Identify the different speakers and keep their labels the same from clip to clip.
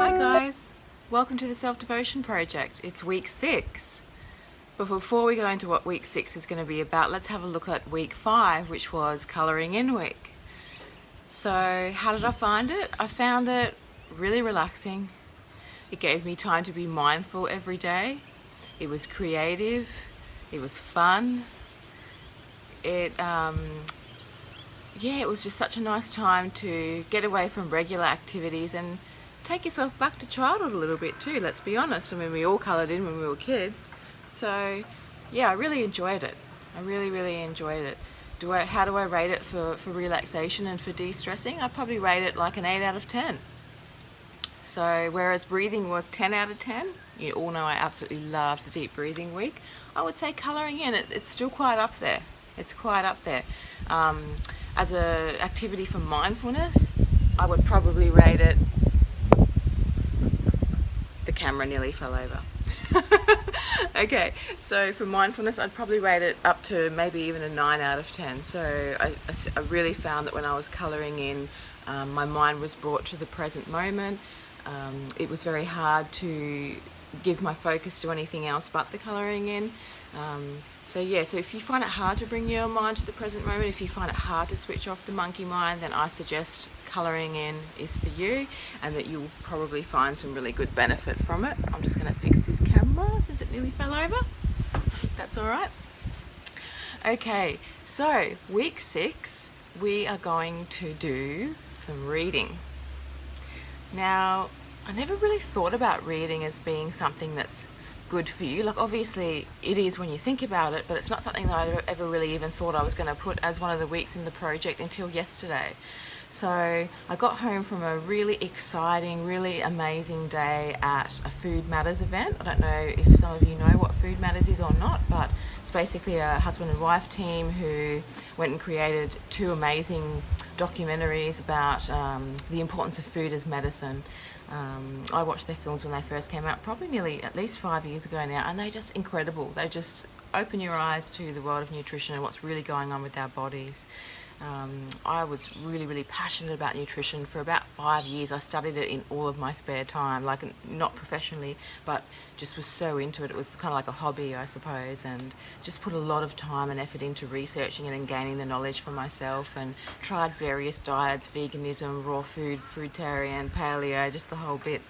Speaker 1: Hi guys, welcome to the Self-Devotion Project. It's week 6. But before we go into what week 6 is going to be about, let's have a look at week 5, which was colouring in week. So how did I find it? I found it really relaxing. It gave me time to be mindful every day. It was creative. It was fun. It was just such a nice time to get away from regular activities and take yourself back to childhood a little bit too, let's be honest. I mean, we all coloured in when we were kids. So yeah, I really enjoyed it. I really enjoyed it. How do I rate it for relaxation and for de-stressing? I'd probably rate it like an 8 out of 10. So whereas breathing was 10 out of 10, you all know I absolutely love the deep breathing week, I would say colouring in, it's still quite up there. It's quite up there. As an activity for mindfulness, I would probably rate it, the camera nearly fell over. Okay, so for mindfulness, I'd probably rate it up to maybe even a 9 out of 10. So I really found that when I was colouring in, my mind was brought to the present moment. It was very hard to give my focus to anything else but the colouring in. So if you find it hard to bring your mind to the present moment, if you find it hard to switch off the monkey mind, then I suggest colouring in is for you, and that you'll probably find some really good benefit from it. I'm just going to fix this camera since it nearly fell over. That's all right. Okay, so week 6, we are going to do some reading. Now, I never really thought about reading as being something that's good for you. Like, obviously it is when you think about it, but it's not something that I ever really even thought I was going to put as one of the weeks in the project until yesterday. So I got home from a really exciting, really amazing day at a Food Matters event. I don't know if some of you know what Food Matters is or not, but it's basically a husband and wife team who went and created 2 amazing documentaries about the importance of food as medicine. I watched their films when they first came out, probably nearly at least 5 years ago now, and they're just incredible. They just open your eyes to the world of nutrition and what's really going on with our bodies. I was really passionate about nutrition for about 5 years. I studied it in all of my spare time, like not professionally, but just was so into it. It was kind of like a hobby, I suppose, and just put a lot of time and effort into researching it and gaining the knowledge for myself, and tried various diets, veganism, raw food, fruitarian, paleo, just the whole bit.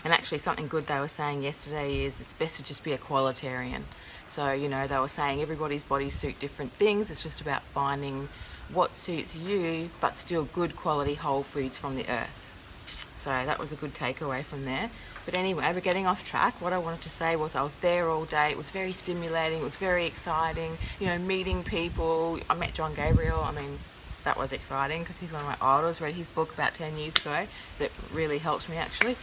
Speaker 1: And actually something good they were saying yesterday is it's best to just be a qualitarian. So, you know, they were saying everybody's bodies suit different things. It's just about finding what suits you, but still good quality whole foods from the earth. So that was a good takeaway from there. But anyway, we're getting off track. What I wanted to say was I was there all day. It was very stimulating. It was very exciting. You know, meeting people. I met John Gabriel. I mean, that was exciting because he's one of my idols. Read his book about 10 years ago. That really helped me, actually.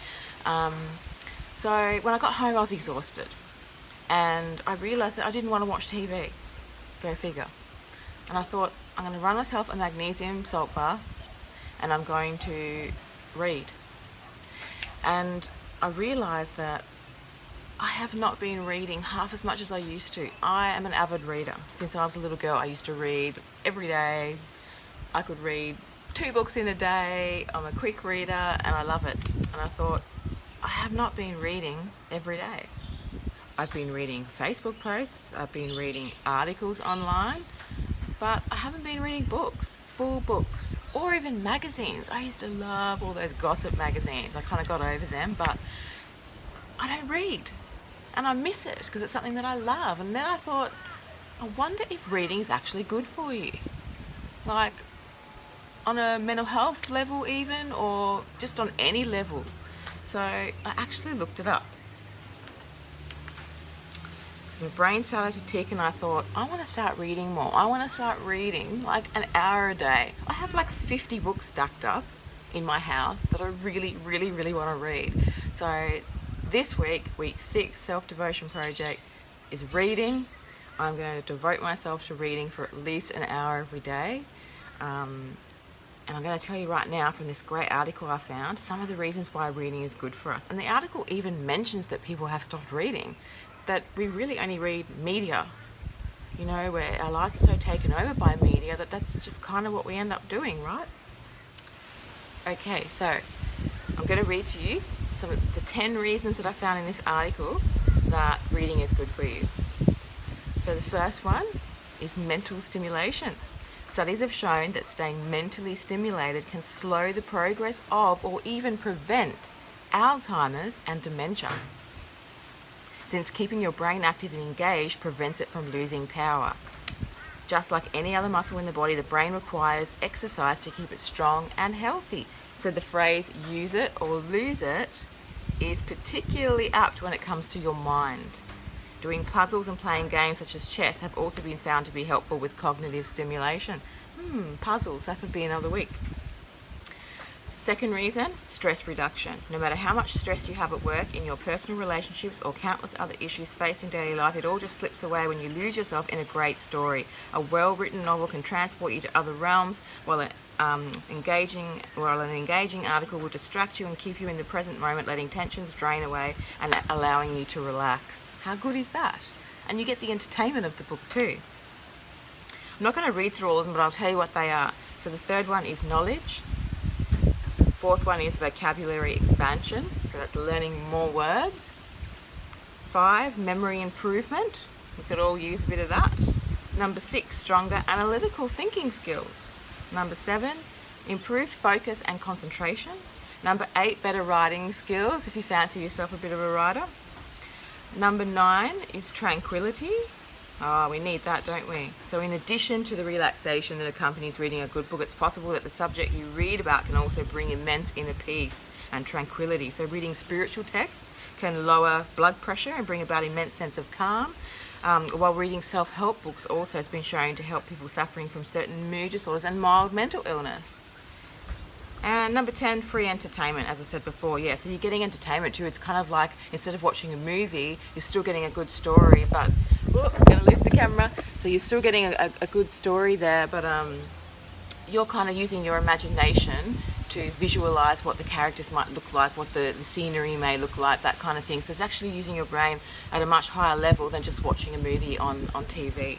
Speaker 1: So when I got home, I was exhausted. And I realised that I didn't want to watch TV. Go figure. And I thought, I'm going to run myself a magnesium salt bath and I'm going to read. And I realised that I have not been reading half as much as I used to. I am an avid reader. Since I was a little girl, I used to read every day. I could read 2 books in a day. I'm a quick reader and I love it. And I thought, I have not been reading every day. I've been reading Facebook posts, I've been reading articles online, but I haven't been reading books, full books, or even magazines. I used to love all those gossip magazines. I kind of got over them, but I don't read. And I miss it because it's something that I love. And then I thought, I wonder if reading is actually good for you. Like, on a mental health level even, or just on any level. So I actually looked it up. So my brain started to tick and I thought, I want to start reading more. I want to start reading like an hour a day. I have like 50 books stacked up in my house that I really want to read. So this week, week 6, Self-Devotion Project is reading. I'm going to devote myself to reading for at least an hour every day. And I'm going to tell you right now from this great article I found some of the reasons why reading is good for us. And the article even mentions that people have stopped reading, that we really only read media, you know, where our lives are so taken over by media that that's just kind of what we end up doing, right? Okay, so I'm going to read to you some of the 10 reasons that I found in this article that reading is good for you. So the first one is mental stimulation. Studies have shown that staying mentally stimulated can slow the progress of or even prevent Alzheimer's and dementia, since keeping your brain active and engaged prevents it from losing power. Just like any other muscle in the body, the brain requires exercise to keep it strong and healthy. So the phrase use it or lose it is particularly apt when it comes to your mind. Doing puzzles and playing games such as chess have also been found to be helpful with cognitive stimulation. Puzzles, that could be another week. Second reason, stress reduction. No matter how much stress you have at work, in your personal relationships, or countless other issues faced in daily life, it all just slips away when you lose yourself in a great story. A well-written novel can transport you to other realms, while an engaging article will distract you and keep you in the present moment, letting tensions drain away and allowing you to relax. How good is that? And you get the entertainment of the book too. I'm not going to read through all of them, but I'll tell you what they are. So the third one is knowledge. Fourth one is vocabulary expansion, so that's learning more words. 5, memory improvement. We could all use a bit of that. Number 6, stronger analytical thinking skills. Number 7, improved focus and concentration. Number 8, better writing skills, if you fancy yourself a bit of a writer. Number 9 is tranquility. We need that, don't we? So in addition to the relaxation that accompanies reading a good book, it's possible that the subject you read about can also bring immense inner peace and tranquility. So reading spiritual texts can lower blood pressure and bring about immense sense of calm, while reading self-help books also has been shown to help people suffering from certain mood disorders and mild mental illness. And number 10, free entertainment, as I said before. Yeah, so you're getting entertainment too. It's kind of like, instead of watching a movie, you're still getting a good story, but gonna lose the camera. So you're still getting a good story there, but you're kind of using your imagination to visualize what the characters might look like, what the scenery may look like, that kind of thing. So it's actually using your brain at a much higher level than just watching a movie on TV.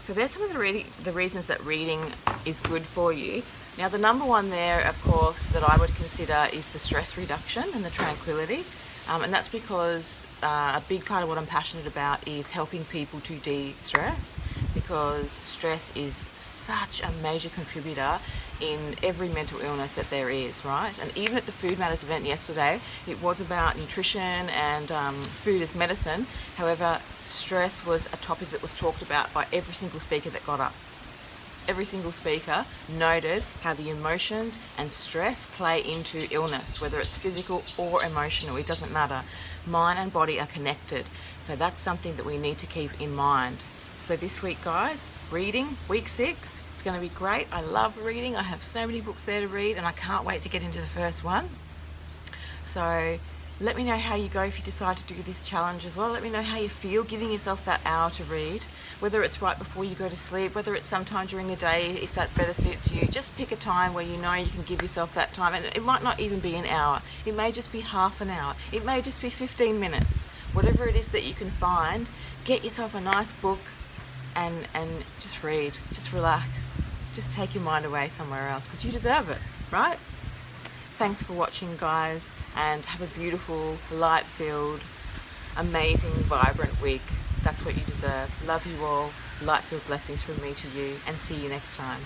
Speaker 1: So there's some of the reasons that reading is good for you. Now the number one there, of course, that I would consider is the stress reduction and the tranquility. And that's because a big part of what I'm passionate about is helping people to de-stress, because stress is such a major contributor in every mental illness that there is, right? And even at the Food Matters event yesterday, it was about nutrition and food as medicine. However, stress was a topic that was talked about by every single speaker that got up. Every single speaker noted how the emotions and stress play into illness, whether it's physical or emotional, it doesn't matter. Mind and body are connected. So that's something that we need to keep in mind. So this week, guys, reading, week 6, it's going to be great. I love reading. I have so many books there to read and I can't wait to get into the first one. So let me know how you go if you decide to do this challenge as well. Let me know how you feel giving yourself that hour to read, whether it's right before you go to sleep, whether it's sometime during the day, if that better suits you. Just pick a time where you know you can give yourself that time, and it might not even be an hour. It may just be half an hour. It may just be 15 minutes. Whatever it is that you can find, get yourself a nice book and just read, just relax, just take your mind away somewhere else, because you deserve it, right? Thanks for watching, guys, and have a beautiful, light-filled, amazing, vibrant week. That's what you deserve. Love you all. Light-filled blessings from me to you, and see you next time.